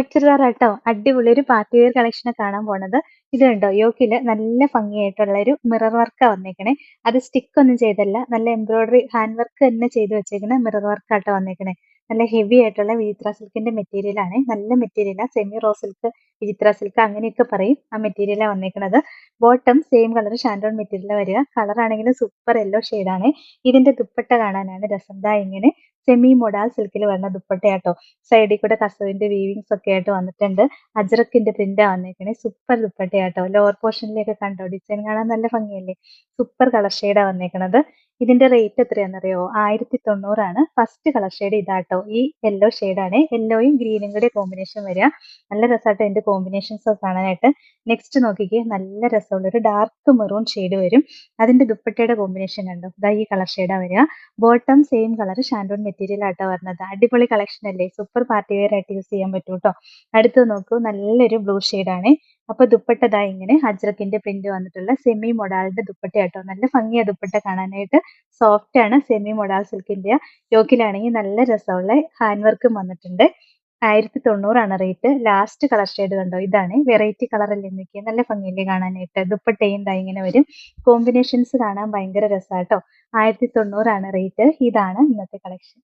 ചുരിദാറാട്ടോ അടിപൊളി ഒരു party wear കളക്ഷനാ കാണാൻ പോണത്. ഇത് കണ്ടോ യോക്കില് നല്ല ഭംഗിയായിട്ടുള്ള ഒരു മിറർ വർക്കാ വന്നേക്കണേ. അത് സ്റ്റിക്ക് ഒന്നും ചെയ്തല്ല. നല്ല എംബ്രോയിഡറി ഹാൻഡ് വർക്ക് തന്നെ ചെയ്ത് വെച്ചേക്കണ മിറർ വർക്കാട്ടോ വന്നേക്കണേ. നല്ല ഹെവി ആയിട്ടുള്ള വിചിത്ര സിൽക്കിന്റെ മെറ്റീരിയൽ ആണ്. നല്ല മെറ്റീരിയലാ. സെമി റോ സിൽക്ക്, വിചിത്ര സിൽക്ക് അങ്ങനെയൊക്കെ പറയും. ആ മെറ്റീരിയലാ വന്നേക്കണത്. ബോട്ടം സെയിം കളർ ഷാൻഡോൺ മെറ്റീരിയൽ വരിക. കളർ ആണെങ്കിലും സൂപ്പർ യെല്ലോ ആണ്. ഇതിന്റെ ദുപ്പട്ട കാണാനാണ് രസം. ദാ ഇങ്ങനെ സെമി മൊഡാൾ സിൽക്കിൽ വരുന്ന ദുപ്പട്ടയാട്ടോ. സൈഡിൽ കൂടെ കസവിന്റെ വീവിങ്സ് ഒക്കെ ആയിട്ട് വന്നിട്ടുണ്ട്. അജ്രക്കിന്റെ പ്രിന്റാ വന്നേക്കണേ. സൂപ്പർ ദുപ്പട്ടയാട്ടോ. ലോവർ പോർഷനിലേക്ക് കണ്ടോ ഡിസൈൻ കാണാൻ നല്ല ഭംഗിയല്ലേ. സൂപ്പർ കളർ ഷെയ്ഡാ വന്നേക്കണത്. ഇതിന്റെ റേറ്റ് എത്രയാണെന്നറിയോ? 1090 ഫസ്റ്റ് കളർ ഷെയ്ഡ് ഇതാട്ടോ. ഈ യെല്ലോ ഷെയ്ഡാണ്. യെല്ലോയും ഗ്രീനും കൂടെ കോമ്പിനേഷൻ വരിക. നല്ല രസമാട്ടോ ഇതിന്റെ കോമ്പിനേഷൻസ് ഒക്കെ കാണാനായിട്ട്. നെക്സ്റ്റ് നോക്കിക്കേ, നല്ല രസമുള്ള ഒരു ഡാർക്ക് മെറൂൺ ഷെയ്ഡ് വരും. അതിന്റെ ദുപ്പട്ടയുടെ കോമ്പിനേഷൻ കണ്ടോ. ഇതാ ഈ കളർ ഷെയ്ഡാ വരിക. ബോട്ടം സെയിം കളർ ഷാൻഡോൺ മെറ്റീരിയൽ ആട്ടോ വരുന്നത്. അടിപൊളി കളക്ഷൻ അല്ലേ. സൂപ്പർ പാർട്ടി വെയർ ആയിട്ട് യൂസ് ചെയ്യാൻ പറ്റും കേട്ടോ. അടുത്ത് നോക്കൂ, നല്ലൊരു ബ്ലൂ ആണ്. അപ്പൊ ദുപ്പട്ട ദാ ഇങ്ങനെ അജ്രക്കിന്റെ പ്രിന്റ് വന്നിട്ടുള്ള സെമി മൊഡാളിന്റെ ദുപ്പട്ടയാട്ടോ. നല്ല ഭംഗിയാ ദുപ്പട്ട കാണാനായിട്ട്. സോഫ്റ്റ് ആണ്. Semi modal സിൽക്കിന്റെ. യോക്കിലാണെങ്കിൽ നല്ല രസമുള്ള ഹാൻഡ് വർക്കും വന്നിട്ടുണ്ട്. 1090 റേറ്റ്. ലാസ്റ്റ് കളർ ഷെയ്ഡ് കണ്ടോ. ഇതാണ് വെറൈറ്റി കളർ അല്ലേ നോക്കിയേ. നല്ല ഭംഗിയല്ലേ കാണാനായിട്ട്. ദുപ്പട്ടയും ദാ ഇങ്ങനെ വരും. കോമ്പിനേഷൻസ് കാണാൻ ഭയങ്കര രസാട്ടോ. 1090 റേറ്റ്. ഇതാണ് ഇന്നത്തെ കളക്ഷൻ.